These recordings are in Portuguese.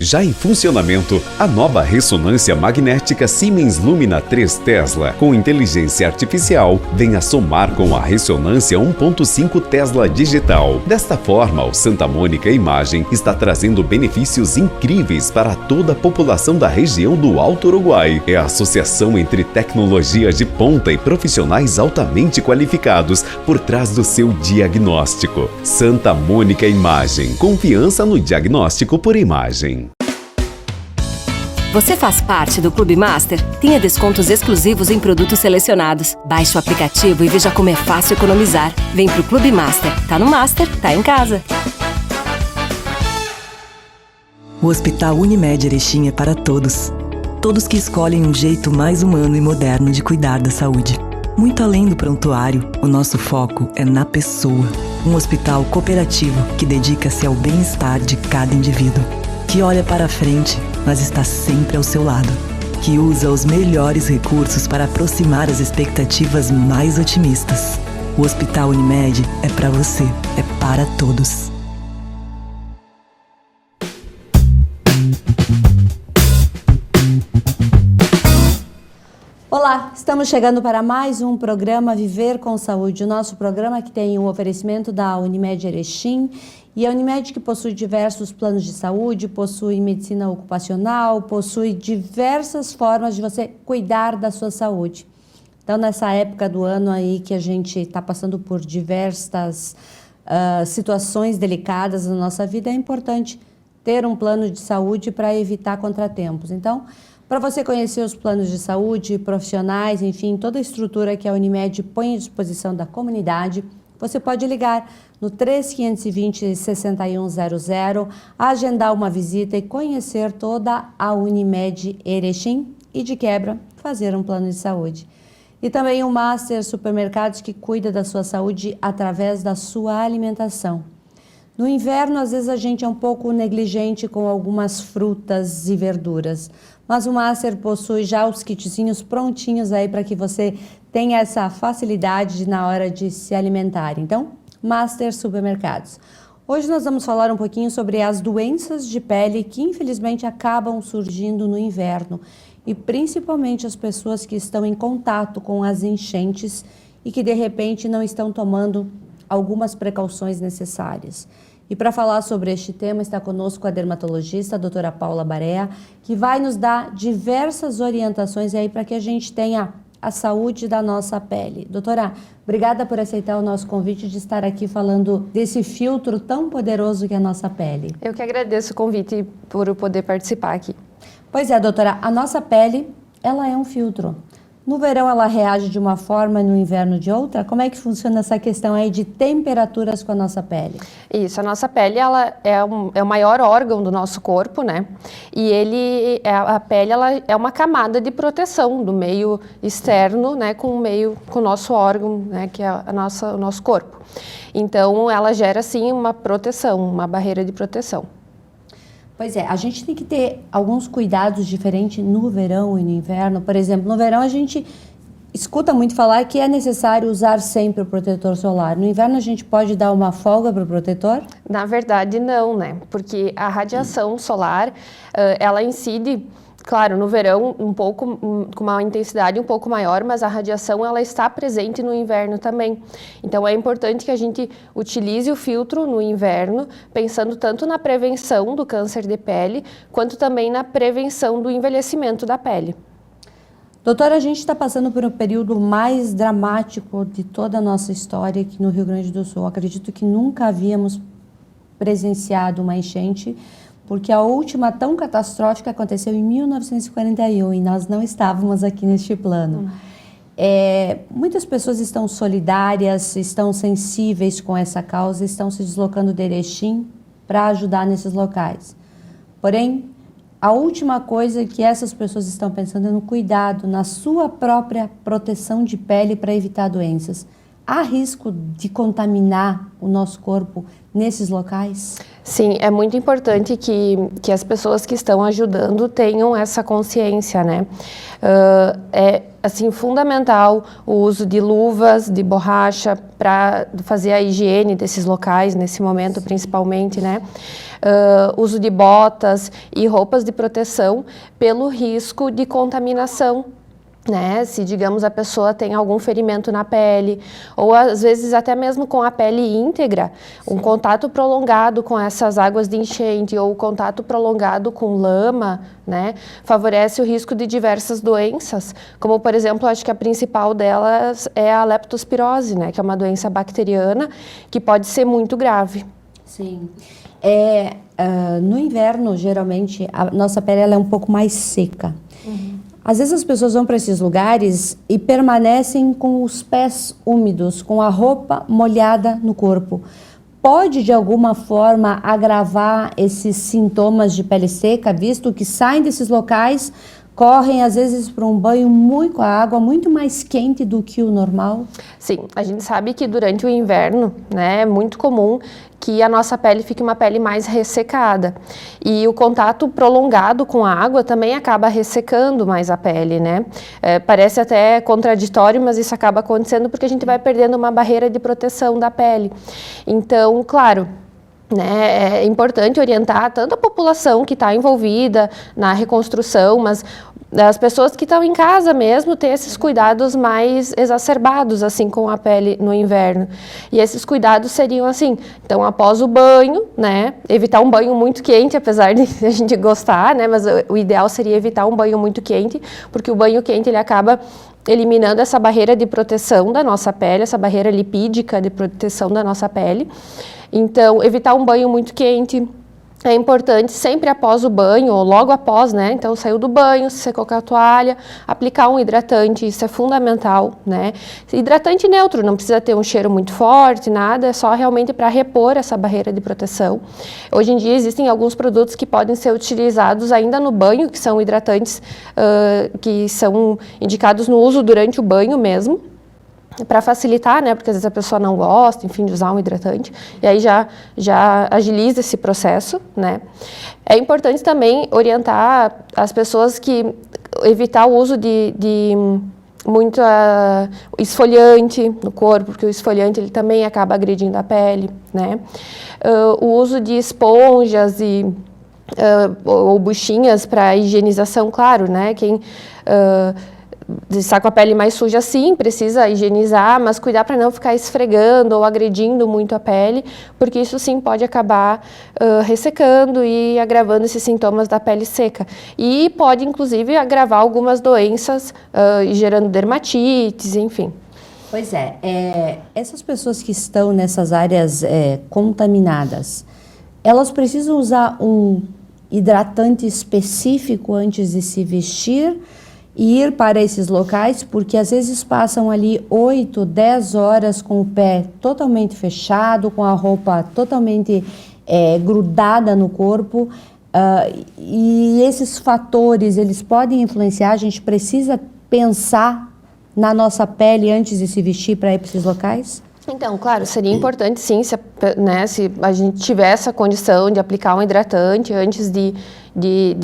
Já em funcionamento, a nova ressonância magnética Siemens Lumina 3 Tesla, com inteligência artificial, vem a somar com a ressonância 1.5 Tesla digital. Desta forma, o Santa Mônica Imagem está trazendo benefícios incríveis para toda a população da região do Alto Uruguai. É a associação entre tecnologia de ponta e profissionais altamente qualificados por trás do seu diagnóstico. Santa Mônica Imagem. Confiança no diagnóstico por imagem. Você faz parte do Clube Master? Tenha descontos exclusivos em produtos selecionados. Baixe o aplicativo e veja como é fácil economizar. Vem pro Clube Master. Tá no Master, tá em casa. O Hospital Unimed Erechim é para todos. Todos que escolhem um jeito mais humano e moderno de cuidar da saúde. Muito além do prontuário, o nosso foco é na pessoa. Um hospital cooperativo que dedica-se ao bem-estar de cada indivíduo. Que olha para a frente, mas está sempre ao seu lado. Que usa os melhores recursos para aproximar as expectativas mais otimistas. O Hospital Unimed é para você, é para todos. Olá, estamos chegando para mais um programa Viver com Saúde. O nosso programa que tem um oferecimento da Unimed Erechim. E a Unimed, que possui diversos planos de saúde, possui medicina ocupacional, possui diversas formas de você cuidar da sua saúde. Então, nessa época do ano aí que a gente está passando por diversas situações delicadas na nossa vida, é importante ter um plano de saúde para evitar contratempos. Então, para você conhecer os planos de saúde, profissionais, enfim, toda a estrutura que a Unimed põe à disposição da comunidade, você pode ligar no 3520-6100, agendar uma visita e conhecer toda a Unimed Erechim e, de quebra, fazer um plano de saúde. E também o Master Supermercados, que cuida da sua saúde através da sua alimentação. No inverno, às vezes, a gente é um pouco negligente com algumas frutas e verduras, mas o Master possui já os kitzinhos prontinhos aí para que você tenha essa facilidade na hora de se alimentar. Então, Master Supermercados. Hoje nós vamos falar um pouquinho sobre as doenças de pele que infelizmente acabam surgindo no inverno e principalmente as pessoas que estão em contato com as enchentes e que de repente não estão tomando algumas precauções necessárias. E para falar sobre este tema está conosco a dermatologista, a doutora Paula Barea, que vai nos dar diversas orientações aí para que a gente tenha a saúde da nossa pele. Doutora, obrigada por aceitar o nosso convite de estar aqui falando desse filtro tão poderoso que é a nossa pele. Eu que agradeço o convite por poder participar aqui. Pois é, doutora, a nossa pele, ela é um filtro. No verão ela reage de uma forma e no inverno de outra? Como é que funciona essa questão aí de temperaturas com a nossa pele? Isso, a nossa pele ela é o maior órgão do nosso corpo, né? E a pele ela é uma camada de proteção do meio externo, né? Com o nosso órgão, né? Que é o nosso corpo. Então ela gera sim uma proteção, uma barreira de proteção. Pois é, a gente tem que ter alguns cuidados diferentes no verão e no inverno. Por exemplo, no verão a gente escuta muito falar que é necessário usar sempre o protetor solar. No inverno a gente pode dar uma folga para o protetor? Na verdade não, né? Porque a radiação solar, ela incide, claro, no verão um pouco, com uma intensidade um pouco maior, mas a radiação ela está presente no inverno também. Então é importante que a gente utilize o filtro no inverno, pensando tanto na prevenção do câncer de pele, quanto também na prevenção do envelhecimento da pele. Doutora, a gente está passando por um período mais dramático de toda a nossa história aqui no Rio Grande do Sul. Acredito que nunca havíamos presenciado uma enchente, porque a última tão catastrófica aconteceu em 1941 e nós não estávamos aqui neste plano. Muitas pessoas estão solidárias, estão sensíveis com essa causa, estão se deslocando de Erechim para ajudar nesses locais. Porém, a última coisa que essas pessoas estão pensando é no cuidado, na sua própria proteção de pele para evitar doenças. Há risco de contaminar o nosso corpo nesses locais? Sim, é muito importante que as pessoas que estão ajudando tenham essa consciência, né? É, assim, fundamental o uso de luvas, de borracha, para fazer a higiene desses locais, nesse momento principalmente, né? Uso de botas e roupas de proteção pelo risco de contaminação, né? Se, digamos, a pessoa tem algum ferimento na pele, ou às vezes até mesmo com a pele íntegra, um contato prolongado com essas águas de enchente ou contato prolongado com lama, né? Favorece o risco de diversas doenças, como, por exemplo, acho que a principal delas é a leptospirose, né? Que é uma doença bacteriana que pode ser muito grave. Sim. No inverno, geralmente, a nossa pele ela é um pouco mais seca. Às vezes as pessoas vão para esses lugares e permanecem com os pés úmidos, com a roupa molhada no corpo. Pode, de alguma forma, agravar esses sintomas de pele seca, visto que saem desses locais, correm, às vezes, para um banho com a água muito mais quente do que o normal? Sim, a gente sabe que durante o inverno, né, é muito comum que a nossa pele fique uma pele mais ressecada. E o contato prolongado com a água também acaba ressecando mais a pele, né? Parece até contraditório, mas isso acaba acontecendo porque a gente vai perdendo uma barreira de proteção da pele. Então, claro, né, é importante orientar tanto a população que está envolvida na reconstrução, mas as pessoas que estão em casa mesmo ter esses cuidados mais exacerbados assim com a pele no inverno. E esses cuidados seriam assim, então após o banho, né, evitar um banho muito quente, apesar de a gente gostar, né, mas o ideal seria evitar um banho muito quente, porque o banho quente ele acaba eliminando essa barreira de proteção da nossa pele, essa barreira lipídica de proteção da nossa pele. Então, evitar um banho muito quente. É importante sempre após o banho, ou logo após, né? Então, saiu do banho, se secou com a toalha, aplicar um hidratante, isso é fundamental, né? Hidratante neutro, não precisa ter um cheiro muito forte, nada, é só realmente para repor essa barreira de proteção. Hoje em dia existem alguns produtos que podem ser utilizados ainda no banho, que são hidratantes que são indicados no uso durante o banho mesmo, para facilitar, né, porque às vezes a pessoa não gosta, enfim, de usar um hidratante, e aí já agiliza esse processo, né. É importante também orientar as pessoas que evitar o uso de muito esfoliante no corpo, porque o esfoliante ele também acaba agredindo a pele, né. O uso de esponjas ou buchinhas para higienização, claro, né, quem está com a pele mais suja, sim, precisa higienizar, mas cuidar para não ficar esfregando ou agredindo muito a pele, porque isso sim pode acabar ressecando e agravando esses sintomas da pele seca. E pode, inclusive, agravar algumas doenças, gerando dermatites, enfim. Pois essas pessoas que estão nessas áreas contaminadas, elas precisam usar um hidratante específico antes de se vestir e ir para esses locais, porque às vezes passam ali 8, 10 horas com o pé totalmente fechado, com a roupa totalmente grudada no corpo, e esses fatores, eles podem influenciar, a gente precisa pensar na nossa pele antes de se vestir para ir para esses locais? Então, claro, seria importante sim, se a gente tiver essa condição de aplicar um hidratante antes de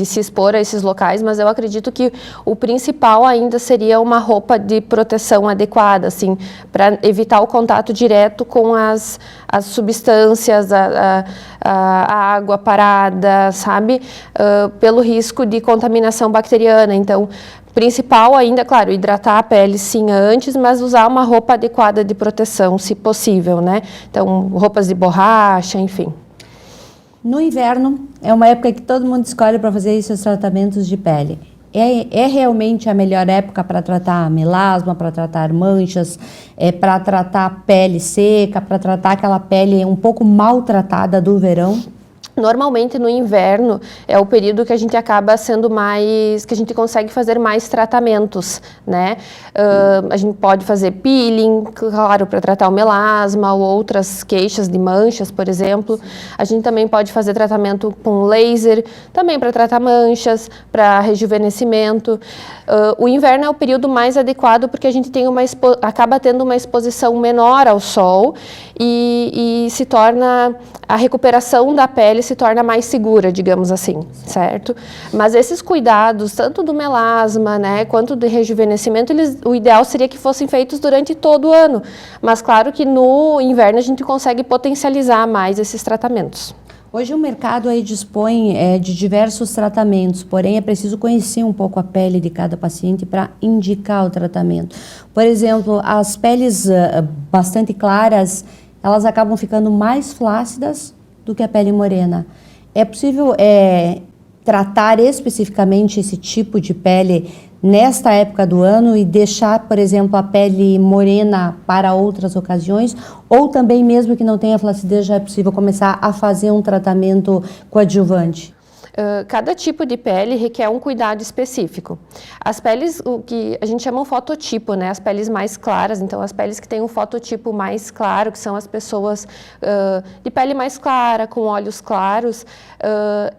se expor a esses locais, mas eu acredito que o principal ainda seria uma roupa de proteção adequada, assim, para evitar o contato direto com as substâncias, a água parada, sabe? Pelo risco de contaminação bacteriana. Então, principal ainda, claro, hidratar a pele sim antes, mas usar uma roupa adequada de proteção, se possível, né? Então, roupas de borracha, enfim. No inverno, é uma época que todo mundo escolhe para fazer esses tratamentos de pele. É realmente a melhor época para tratar melasma, para tratar manchas, para tratar pele seca, para tratar aquela pele um pouco maltratada do verão? Normalmente no inverno é o período que a gente acaba sendo mais, que a gente consegue fazer mais tratamentos, né? A gente pode fazer peeling, claro, para tratar o melasma ou outras queixas de manchas, por exemplo. A gente também pode fazer tratamento com laser, também para tratar manchas, para rejuvenescimento. O inverno é o período mais adequado porque a gente tem acaba tendo uma exposição menor ao sol e se torna, a recuperação da pele se torna mais segura, digamos assim, certo? Mas esses cuidados, tanto do melasma, né, quanto do rejuvenescimento, o ideal seria que fossem feitos durante todo o ano. Mas claro que no inverno a gente consegue potencializar mais esses tratamentos. Hoje o mercado aí dispõe de diversos tratamentos, porém é preciso conhecer um pouco a pele de cada paciente para indicar o tratamento. Por exemplo, as peles bastante claras, elas acabam ficando mais flácidas do que a pele morena. É possível tratar especificamente esse tipo de pele nesta época do ano e deixar, por exemplo, a pele morena para outras ocasiões? Ou também, mesmo que não tenha flacidez, já é possível começar a fazer um tratamento coadjuvante? Cada tipo de pele requer um cuidado específico. As peles, o que a gente chama um fototipo, né? As peles mais claras, então as peles que têm um fototipo mais claro, que são as pessoas de pele mais clara, com olhos claros,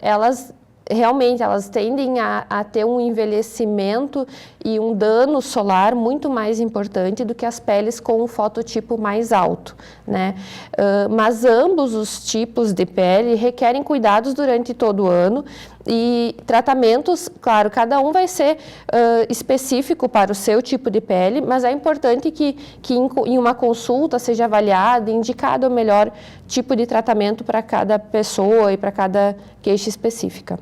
elas tendem a ter um envelhecimento e um dano solar muito mais importante do que as peles com um fototipo mais alto, né? Mas ambos os tipos de pele requerem cuidados durante todo o ano e tratamentos, claro, cada um vai ser específico para o seu tipo de pele, mas é importante que em uma consulta seja avaliado e indicado o melhor tipo de tratamento para cada pessoa e para cada queixa específica.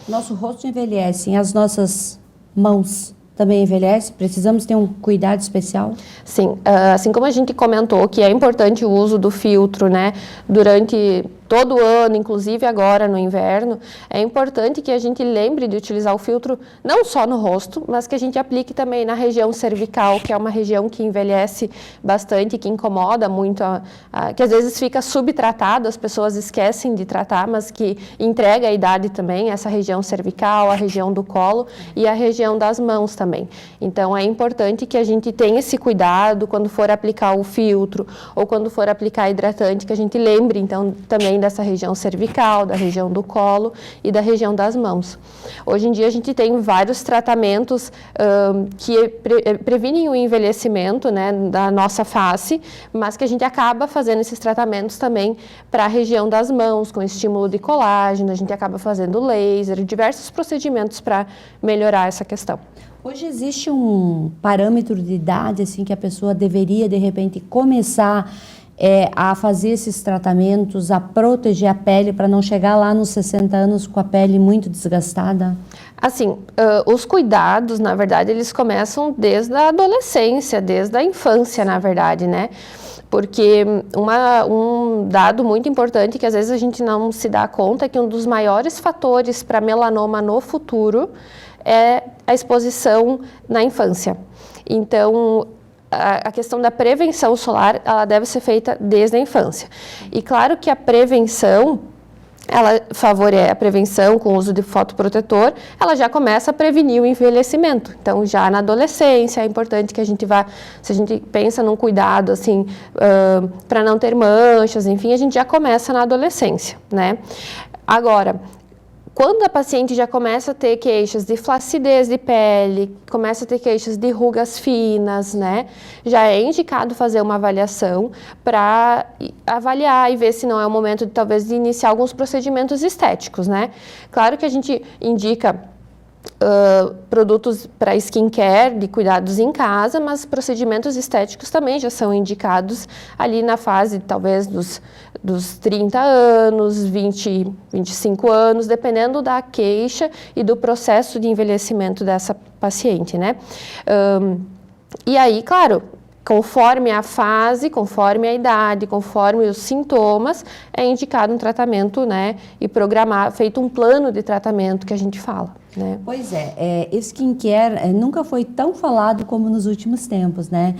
Nosso rosto envelhece, as nossas mãos também envelhecem? Precisamos ter um cuidado especial? Sim, assim como a gente comentou que é importante o uso do filtro, né, durante todo o ano, inclusive agora no inverno, é importante que a gente lembre de utilizar o filtro não só no rosto, mas que a gente aplique também na região cervical, que é uma região que envelhece bastante, que incomoda muito, que às vezes fica subtratado, as pessoas esquecem de tratar, mas que entrega a idade também, essa região cervical, a região do colo e a região das mãos também. Então é importante que a gente tenha esse cuidado quando for aplicar o filtro ou quando for aplicar hidratante, que a gente lembre então também dessa região cervical, da região do colo e da região das mãos. Hoje em dia a gente tem vários tratamentos que previnem o envelhecimento, né, da nossa face, mas que a gente acaba fazendo esses tratamentos também para a região das mãos, com estímulo de colágeno, a gente acaba fazendo laser, diversos procedimentos para melhorar essa questão. Hoje existe um parâmetro de idade assim que a pessoa deveria de repente começar a fazer esses tratamentos, a proteger a pele para não chegar lá nos 60 anos com a pele muito desgastada? Assim, os cuidados, na verdade, eles começam desde a adolescência, desde a infância, na verdade, né? Porque um dado muito importante que às vezes a gente não se dá conta é que um dos maiores fatores para melanoma no futuro é a exposição na infância. Então, a questão da prevenção solar, ela deve ser feita desde a infância. E claro que a prevenção, ela favorece a prevenção com o uso de fotoprotetor, ela já começa a prevenir o envelhecimento. Então, já na adolescência, é importante que a gente vá, se a gente pensa num cuidado, assim, para não ter manchas, enfim, a gente já começa na adolescência, né? Agora, quando a paciente já começa a ter queixas de flacidez de pele, começa a ter queixas de rugas finas, né? Já é indicado fazer uma avaliação para avaliar e ver se não é o momento de talvez de iniciar alguns procedimentos estéticos, né? Claro que a gente indica produtos para skincare, de cuidados em casa, mas procedimentos estéticos também já são indicados ali na fase, talvez, dos 30 anos, 20, 25 anos, dependendo da queixa e do processo de envelhecimento dessa paciente, né? E aí, claro, conforme a fase, conforme a idade, conforme os sintomas, é indicado um tratamento, né? E feito um plano de tratamento que a gente fala, né? Pois skincare nunca foi tão falado como nos últimos tempos, né?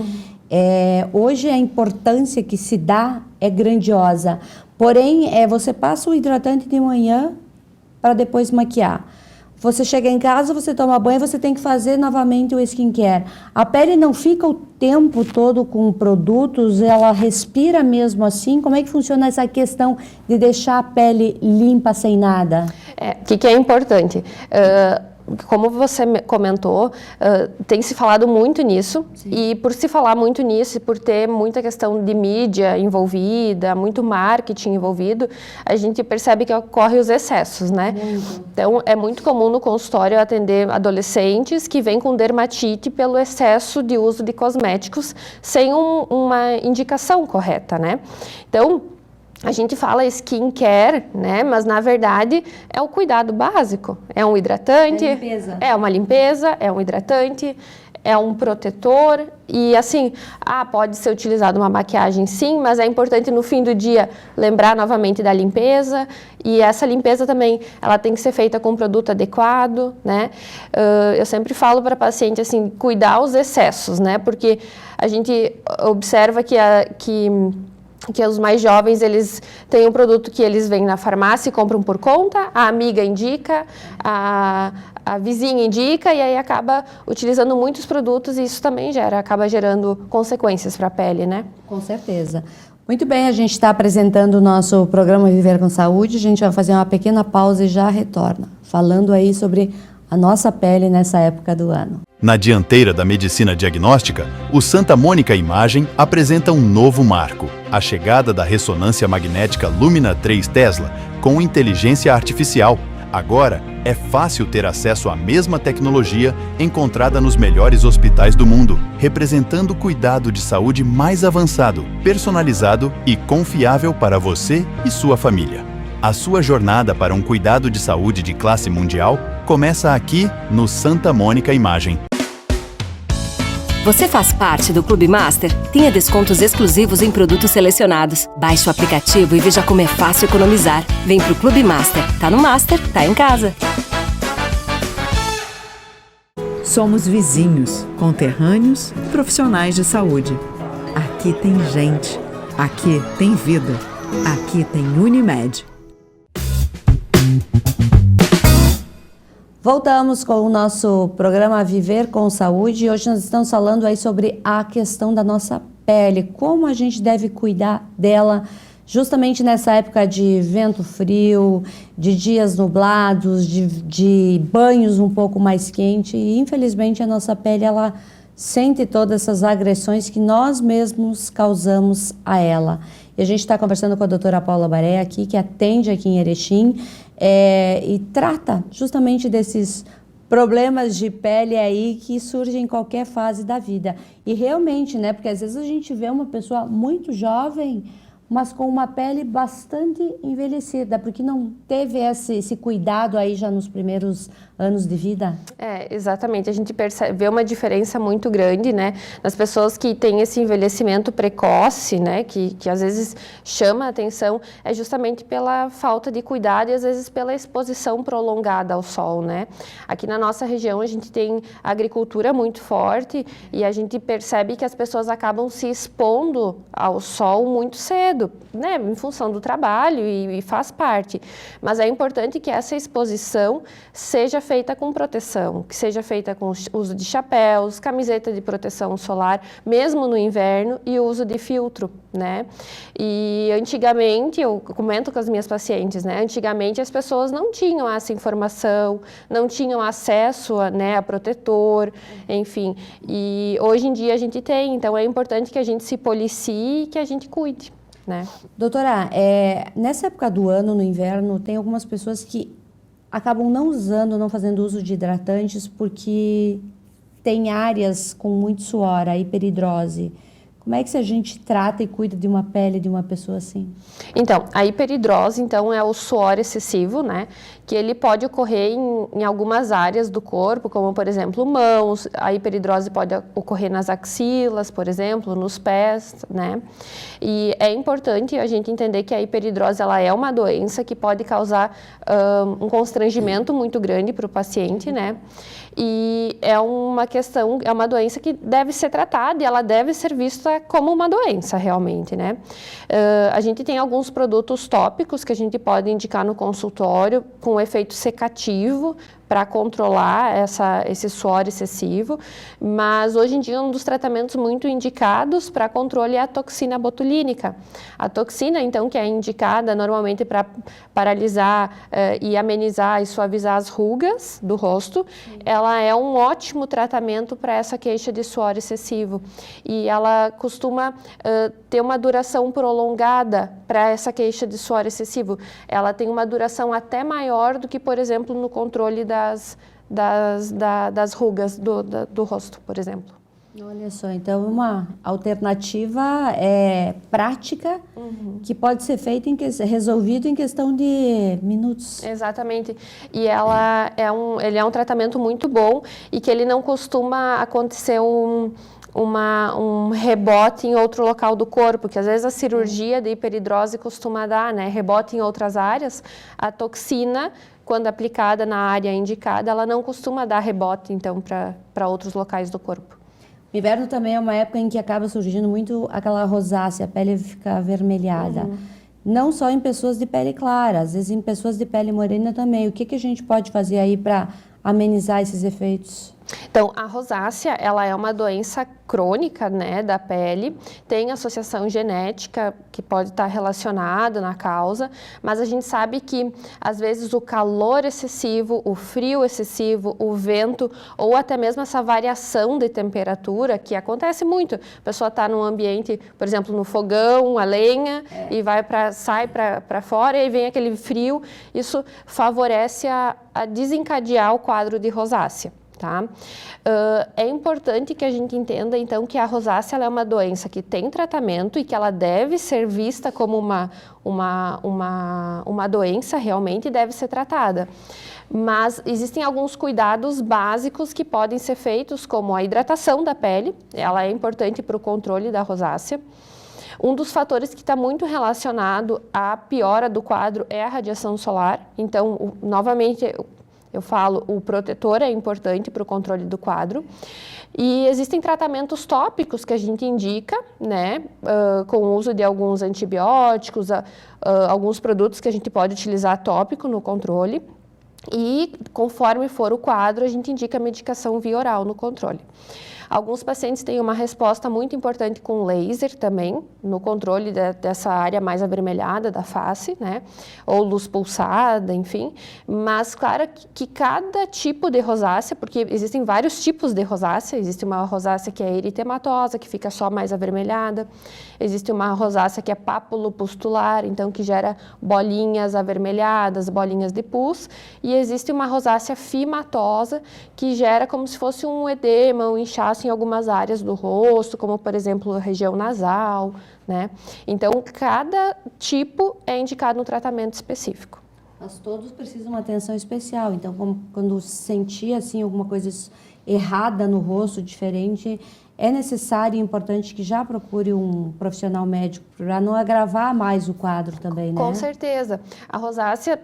Hoje a importância que se dá é grandiosa, Porém, você passa o hidratante de manhã para depois maquiar. Você chega em casa, você toma banho, você tem que fazer novamente o skincare. A pele não fica o tempo todo com produtos, ela respira mesmo assim? Como é que funciona essa questão de deixar a pele limpa sem nada? O que é importante? Como você comentou, tem se falado muito nisso. Sim. E por se falar muito nisso e por ter muita questão de mídia envolvida, muito marketing envolvido, a gente percebe que ocorrem os excessos, né? Muito. Então, é muito comum no consultório atender adolescentes que vêm com dermatite pelo excesso de uso de cosméticos sem uma indicação correta, né? Então, a gente fala skincare, né? Mas na verdade é o cuidado básico. É um hidratante, é uma limpeza, é um hidratante, é um protetor e assim, pode ser utilizado uma maquiagem sim, mas é importante no fim do dia lembrar novamente da limpeza e essa limpeza também, ela tem que ser feita com um produto adequado, né? Eu sempre falo para paciente assim, cuidar os excessos, né? Porque a gente observa que os mais jovens, eles têm um produto que eles vêm na farmácia e compram por conta, a amiga indica, a vizinha indica e aí acaba utilizando muitos produtos e isso também acaba gerando consequências para a pele, né? Com certeza. Muito bem, a gente está apresentando o nosso programa Viver com Saúde, a gente vai fazer uma pequena pausa e já retorna, falando aí sobre a nossa pele nessa época do ano. Na dianteira da medicina diagnóstica, o Santa Mônica Imagem apresenta um novo marco, a chegada da ressonância magnética Lumina 3 Tesla com inteligência artificial. Agora, é fácil ter acesso à mesma tecnologia encontrada nos melhores hospitais do mundo, representando cuidado de saúde mais avançado, personalizado e confiável para você e sua família. A sua jornada para um cuidado de saúde de classe mundial começa aqui no Santa Mônica Imagem. Você faz parte do Clube Master? Tenha descontos exclusivos em produtos selecionados. Baixe o aplicativo e veja como é fácil economizar. Vem pro Clube Master. Tá no Master, tá em casa. Somos vizinhos, conterrâneos e profissionais de saúde. Aqui tem gente. Aqui tem vida. Aqui tem Unimed. Voltamos com o nosso programa Viver com Saúde. Hoje nós estamos falando aí sobre a questão da nossa pele, como a gente deve cuidar dela justamente nessa época de vento frio, de dias nublados, de banhos um pouco mais quentes e infelizmente a nossa pele ela sente todas essas agressões que nós mesmos causamos a ela. E a gente está conversando com a doutora Paula Baré aqui, que atende aqui em Erechim, e trata justamente desses problemas de pele aí que surgem em qualquer fase da vida. E realmente, né, porque às vezes a gente vê uma pessoa muito jovem, mas com uma pele bastante envelhecida, porque não teve esse cuidado aí já nos primeiros anos de vida? Exatamente. A gente vê uma diferença muito grande, né, nas pessoas que têm esse envelhecimento precoce, né, que às vezes chama a atenção, é justamente pela falta de cuidado e às vezes pela exposição prolongada ao sol, né. Aqui na nossa região a gente tem agricultura muito forte e a gente percebe que as pessoas acabam se expondo ao sol muito cedo, né, em função do trabalho e faz parte. Mas é importante que essa exposição seja feita com proteção, que seja feita com uso de chapéus, camiseta de proteção solar, mesmo no inverno, e o uso de filtro, né? E antigamente, eu comento com as minhas pacientes, né? Antigamente as pessoas não tinham essa informação, não tinham acesso a protetor, enfim. E hoje em dia a gente tem, então é importante que a gente se policie e que a gente cuide, né? Doutora, nessa época do ano, no inverno, tem algumas pessoas que acabam não fazendo uso de hidratantes porque tem áreas com muito suor, a hiperidrose. Como é que a gente trata e cuida de uma pele de uma pessoa assim? Então, a hiperidrose, é o suor excessivo, né? Que ele pode ocorrer em algumas áreas do corpo, como, por exemplo, mãos. A hiperidrose pode ocorrer nas axilas, por exemplo, nos pés, né? E é importante a gente entender que a hiperidrose, ela é uma doença que pode causar um constrangimento muito grande para o paciente, né? E é uma doença que deve ser tratada e ela deve ser vista como uma doença realmente, né? A gente tem alguns produtos tópicos que a gente pode indicar no consultório com efeito secativo para controlar esse suor excessivo, mas hoje em dia um dos tratamentos muito indicados para controle é a toxina botulínica. A toxina, então, que é indicada normalmente para paralisar e amenizar e suavizar as rugas do rosto, ela é um ótimo tratamento para essa queixa de suor excessivo e ela costuma ter uma duração prolongada para essa queixa de suor excessivo. Ela tem uma duração até maior do que, por exemplo, no controle das rugas do rosto, por exemplo. Olha só, então uma alternativa prática que pode ser feita, resolvido em questão de minutos. Exatamente. E ele é um tratamento muito bom e que ele não costuma acontecer um rebote em outro local do corpo, que às vezes a cirurgia de hiperidrose costuma dar, né? Rebote em outras áreas. A toxina, quando aplicada na área indicada, ela não costuma dar rebote, então, para outros locais do corpo. O inverno também é uma época em que acaba surgindo muito aquela rosácea, a pele fica avermelhada. Não só em pessoas de pele clara, às vezes em pessoas de pele morena também. O que a gente pode fazer aí para amenizar esses efeitos? Então, a rosácea, ela é uma doença crônica, né, da pele, tem associação genética que pode estar relacionada na causa, mas a gente sabe que, às vezes, o calor excessivo, o frio excessivo, o vento, ou até mesmo essa variação de temperatura, que acontece muito. A pessoa está num ambiente, por exemplo, no fogão, a lenha, e sai para fora, e aí vem aquele frio, isso favorece a desencadear o quadro de rosácea. Tá? É importante que a gente entenda, então, que a rosácea ela é uma doença que tem tratamento e que ela deve ser vista como uma doença realmente e deve ser tratada. Mas existem alguns cuidados básicos que podem ser feitos, como a hidratação da pele, ela é importante para o controle da rosácea. Um dos fatores que está muito relacionado à piora do quadro é a radiação solar, então, novamente, eu falo, o protetor é importante para o controle do quadro. E existem tratamentos tópicos que a gente indica, né, com o uso de alguns antibióticos, alguns produtos que a gente pode utilizar tópico no controle. E, conforme for o quadro, a gente indica a medicação via oral no controle. Alguns pacientes têm uma resposta muito importante com laser também, no controle dessa área mais avermelhada da face, né? Ou luz pulsada, enfim. Mas, claro que cada tipo de rosácea, porque existem vários tipos de rosácea, existe uma rosácea que é eritematosa, que fica só mais avermelhada. Existe uma rosácea que é papulopustular, então que gera bolinhas avermelhadas, bolinhas de pus. E existe uma rosácea fimatosa, que gera como se fosse um edema, um inchaço em algumas áreas do rosto, como, por exemplo, a região nasal, né? Então, cada tipo é indicado um tratamento específico. Mas todos precisam de uma atenção especial. Então, quando sentir, assim, alguma coisa errada no rosto, diferente, é necessário e importante que já procure um profissional médico para não agravar mais o quadro também, né? Com certeza. A rosácea,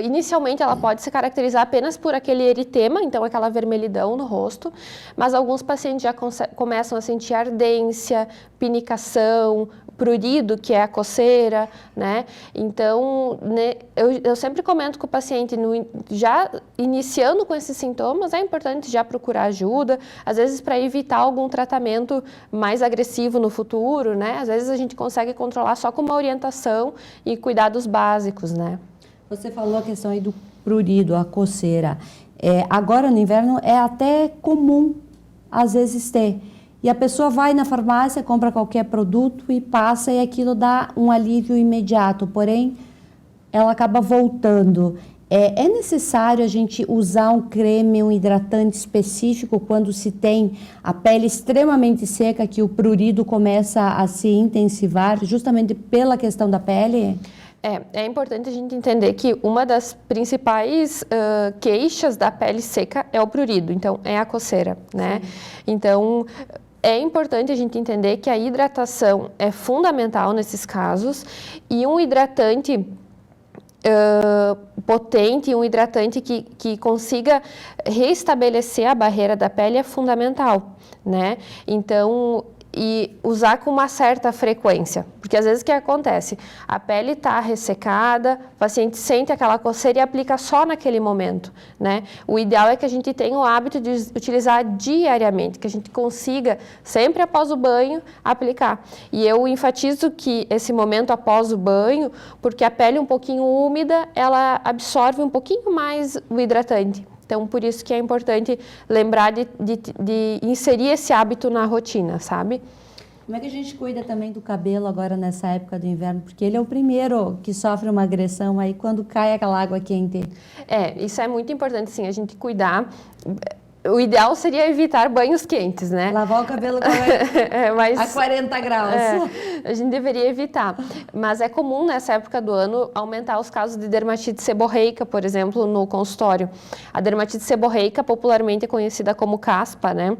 inicialmente, ela pode se caracterizar apenas por aquele eritema, então aquela vermelhidão no rosto, mas alguns pacientes já começam a sentir ardência, pinicação, prurido, que é a coceira, né? Então, né, eu sempre comento com o paciente, já iniciando com esses sintomas, é importante já procurar ajuda, às vezes para evitar algum tratamento mais agressivo no futuro, né? Às vezes a gente consegue controlar só com uma orientação e cuidados básicos, né? Você falou a questão aí do prurido, a coceira. Agora no inverno é até comum, às vezes, ter. E a pessoa vai na farmácia, compra qualquer produto e passa, e aquilo dá um alívio imediato. Porém, ela acaba voltando. É necessário a gente usar um creme, um hidratante específico quando se tem a pele extremamente seca, que o prurido começa a se intensivar, justamente pela questão da pele? É importante a gente entender que uma das principais queixas da pele seca é o prurido, então é a coceira, né? Sim. Então, é importante a gente entender que a hidratação é fundamental nesses casos e um hidratante potente, um hidratante que consiga restabelecer a barreira da pele é fundamental, né? Então, e usar com uma certa frequência, porque às vezes o que acontece? A pele está ressecada, o paciente sente aquela coceira e aplica só naquele momento, né? O ideal é que a gente tenha o hábito de utilizar diariamente, que a gente consiga, sempre após o banho, aplicar. E eu enfatizo que esse momento após o banho, porque a pele um pouquinho úmida, ela absorve um pouquinho mais o hidratante. Então, por isso que é importante lembrar de inserir esse hábito na rotina, sabe? Como é que a gente cuida também do cabelo agora nessa época do inverno? Porque ele é o primeiro que sofre uma agressão aí quando cai aquela água quente. Isso é muito importante, sim, a gente cuidar. O ideal seria evitar banhos quentes, né? Lavar o cabelo a 40 graus. A gente deveria evitar. Mas é comum nessa época do ano aumentar os casos de dermatite seborreica, por exemplo, no consultório. A dermatite seborreica popularmente é conhecida como caspa, né?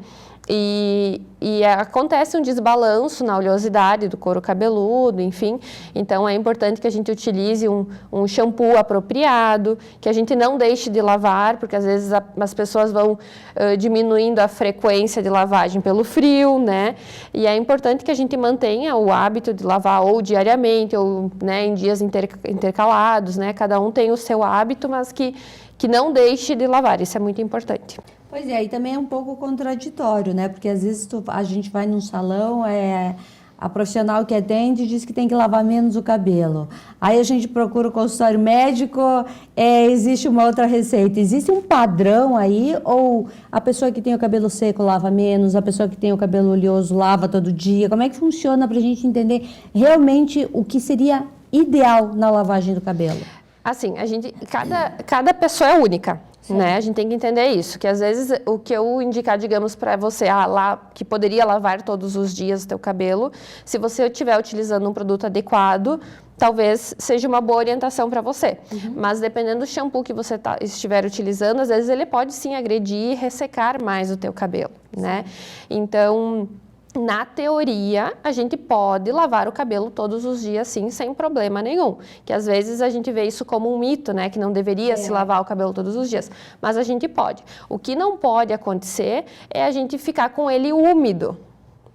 E acontece um desbalanço na oleosidade do couro cabeludo, enfim. Então, é importante que a gente utilize um shampoo apropriado, que a gente não deixe de lavar, porque às vezes as pessoas vão diminuindo a frequência de lavagem pelo frio, né? E é importante que a gente mantenha o hábito de lavar ou diariamente, ou, né, em dias intercalados, né? Cada um tem o seu hábito, mas que não deixe de lavar, isso é muito importante. Pois é, e também é um pouco contraditório, né? Porque às vezes a gente vai num salão, a profissional que atende diz que tem que lavar menos o cabelo. Aí a gente procura o consultório médico, existe uma outra receita. Existe um padrão aí? Ou a pessoa que tem o cabelo seco lava menos, a pessoa que tem o cabelo oleoso lava todo dia? Como é que funciona para a gente entender realmente o que seria ideal na lavagem do cabelo? Assim, cada pessoa é única. Né? A gente tem que entender isso, que às vezes o que eu indicar, digamos, para você, que poderia lavar todos os dias o teu cabelo, se você estiver utilizando um produto adequado, talvez seja uma boa orientação para você. Mas dependendo do shampoo que você estiver utilizando, às vezes ele pode sim agredir e ressecar mais o teu cabelo, né? Então, na teoria, a gente pode lavar o cabelo todos os dias, sim, sem problema nenhum. Que às vezes a gente vê isso como um mito, né? Que não deveria se lavar o cabelo todos os dias. Mas a gente pode. O que não pode acontecer é a gente ficar com ele úmido.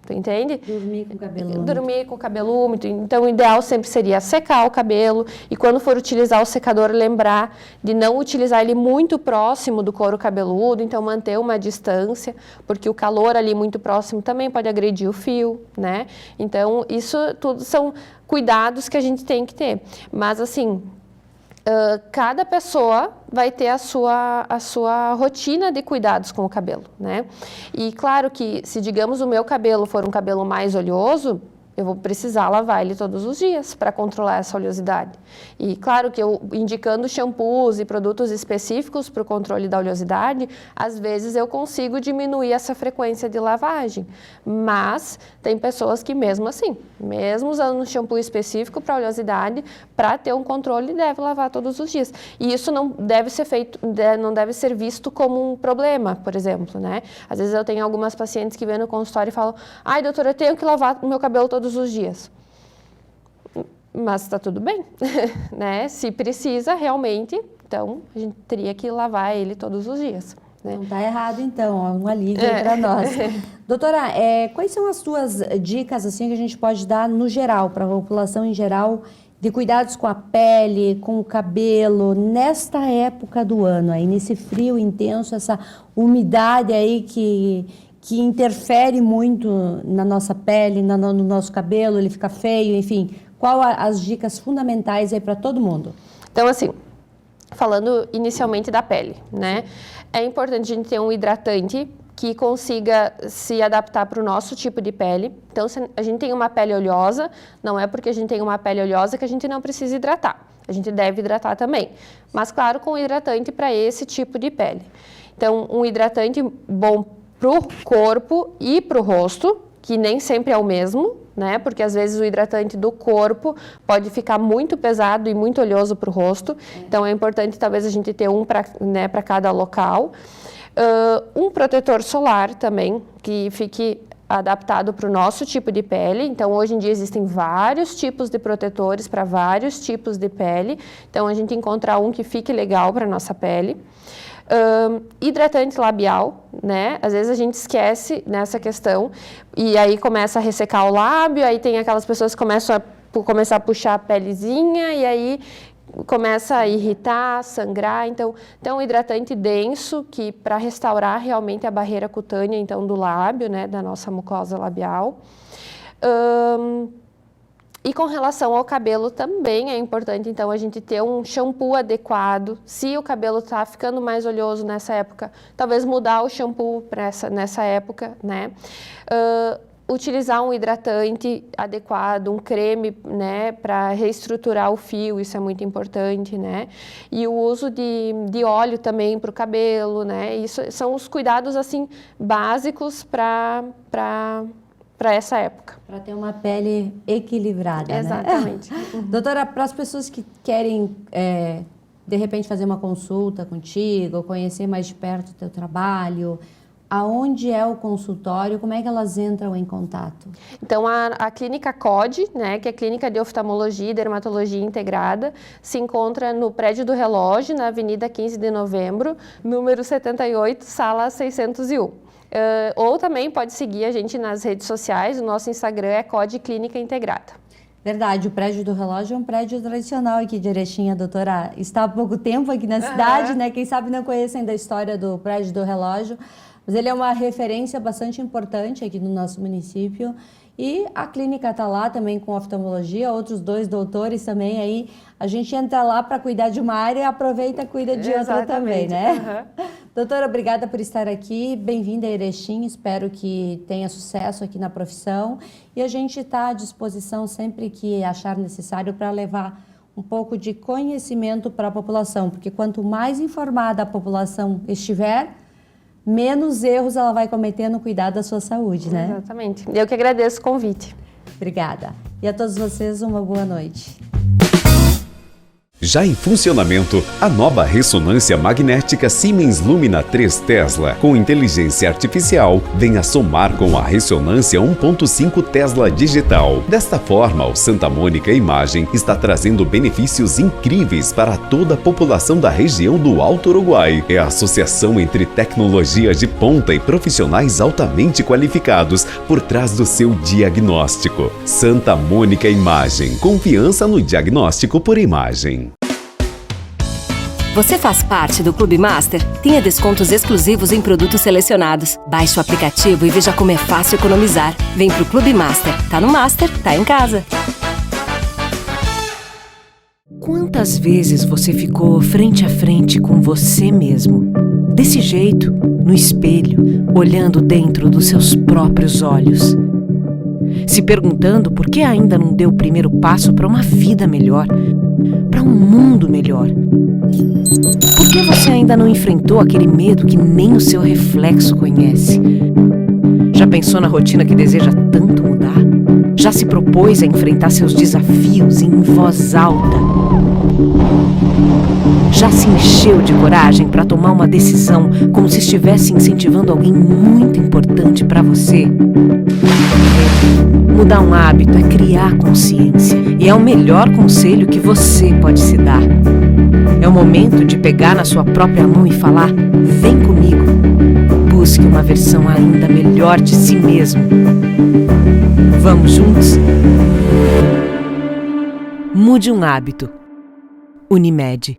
Tu entende? Dormir com o cabelo úmido. Dormir com o cabelo úmido. Então, o ideal sempre seria secar o cabelo. E quando for utilizar o secador, lembrar de não utilizar ele muito próximo do couro cabeludo. Então, manter uma distância, porque o calor ali muito próximo também pode agredir o fio, né? Então, isso tudo são cuidados que a gente tem que ter. Mas, assim, cada pessoa vai ter a sua rotina de cuidados com o cabelo, né? E claro que se, digamos, o meu cabelo for um cabelo mais oleoso, eu vou precisar lavar ele todos os dias para controlar essa oleosidade. E claro que eu, indicando shampoos e produtos específicos para o controle da oleosidade, às vezes eu consigo diminuir essa frequência de lavagem. Mas tem pessoas que mesmo assim, mesmo usando um shampoo específico para oleosidade, para ter um controle, deve lavar todos os dias. E isso não deve ser feito, não deve ser visto como um problema, por exemplo, né? Às vezes eu tenho algumas pacientes que vêm no consultório e falam: ai, doutora, eu tenho que lavar o meu cabelo todos os dias. Mas está tudo bem, né? Se precisa realmente, então a gente teria que lavar ele todos os dias. Né? Não está errado, então, é um alívio para nós. Doutora, quais são as suas dicas assim, que a gente pode dar no geral, para a população em geral, de cuidados com a pele, com o cabelo, nesta época do ano, aí, nesse frio intenso, essa umidade aí que interfere muito na nossa pele, no nosso cabelo, ele fica feio, enfim. Qual as dicas fundamentais aí para todo mundo? Então, assim, falando inicialmente da pele, né? É importante a gente ter um hidratante que consiga se adaptar para o nosso tipo de pele. Então, se a gente tem uma pele oleosa, não é porque a gente tem uma pele oleosa que a gente não precisa hidratar. A gente deve hidratar também. Mas, claro, com hidratante para esse tipo de pele. Então, um hidratante bom para o corpo e para o rosto, que nem sempre é o mesmo, né? Porque às vezes o hidratante do corpo pode ficar muito pesado e muito oleoso para o rosto. Então é importante talvez a gente ter um para cada local. Um protetor solar também, que fique adaptado para o nosso tipo de pele. Então, hoje em dia existem vários tipos de protetores para vários tipos de pele. Então, a gente encontrar um que fique legal para a nossa pele. Hidratante labial, né? Às vezes a gente esquece nessa questão e aí começa a ressecar o lábio, aí tem aquelas pessoas que começam a puxar a pelezinha e aí começa a irritar, sangrar. Então hidratante denso que para restaurar realmente a barreira cutânea então do lábio, né, da nossa mucosa labial. E com relação ao cabelo também é importante, então, a gente ter um shampoo adequado. Se o cabelo está ficando mais oleoso nessa época, talvez mudar o shampoo nessa época, né? Utilizar um hidratante adequado, um creme, né, para reestruturar o fio, isso é muito importante, né? E o uso de óleo também para o cabelo, né? Isso são os cuidados, assim, básicos para essa época. Para ter uma pele equilibrada, exatamente. Né? Doutora, para as pessoas que querem, de repente, fazer uma consulta contigo, ou conhecer mais de perto o teu trabalho, aonde é o consultório, como é que elas entram em contato? Então, a Clínica COD, né, que é a Clínica de Oftalmologia e Dermatologia Integrada, se encontra no Prédio do Relógio, na Avenida 15 de Novembro, número 78, sala 601. Ou também pode seguir a gente nas redes sociais, o nosso Instagram é COD Clínica Integrada. Verdade, o Prédio do Relógio é um prédio tradicional aqui de Erechim. A doutora está há pouco tempo aqui na cidade, né? Quem sabe não conhecem da história do Prédio do Relógio, mas ele é uma referência bastante importante aqui no nosso município. E a clínica está lá também com oftalmologia, outros 2 doutores também aí. A gente entra lá para cuidar de uma área e aproveita e cuida de outra também, né? Doutora, obrigada por estar aqui. Bem-vinda a Erechim. Espero que tenha sucesso aqui na profissão. E a gente está à disposição sempre que achar necessário para levar um pouco de conhecimento para a população. Porque quanto mais informada a população estiver, menos erros ela vai cometer no cuidado da sua saúde, né? Exatamente. Eu que agradeço o convite. Obrigada. E a todos vocês, uma boa noite. Já em funcionamento, a nova ressonância magnética Siemens Lumina 3 Tesla, com inteligência artificial, vem a somar com a ressonância 1.5 Tesla digital. Desta forma, o Santa Mônica Imagem está trazendo benefícios incríveis para toda a população da região do Alto Uruguai. É a associação entre tecnologias de ponta e profissionais altamente qualificados por trás do seu diagnóstico. Santa Mônica Imagem, confiança no diagnóstico por imagem. Você faz parte do Clube Master? Tenha descontos exclusivos em produtos selecionados. Baixe o aplicativo e veja como é fácil economizar. Vem pro Clube Master. Tá no Master, tá em casa. Quantas vezes você ficou frente a frente com você mesmo? Desse jeito, no espelho, olhando dentro dos seus próprios olhos. Se perguntando por que ainda não deu o primeiro passo para uma vida melhor, para um mundo melhor. Por que você ainda não enfrentou aquele medo que nem o seu reflexo conhece? Já pensou na rotina que deseja tanto mudar? Já se propôs a enfrentar seus desafios em voz alta? Já se encheu de coragem para tomar uma decisão como se estivesse incentivando alguém muito importante para você? Mudar um hábito é criar consciência e é o melhor conselho que você pode se dar. É o momento de pegar na sua própria mão e falar: vem comigo. Busque uma versão ainda melhor de si mesmo. Vamos juntos? Mude um hábito. Unimed.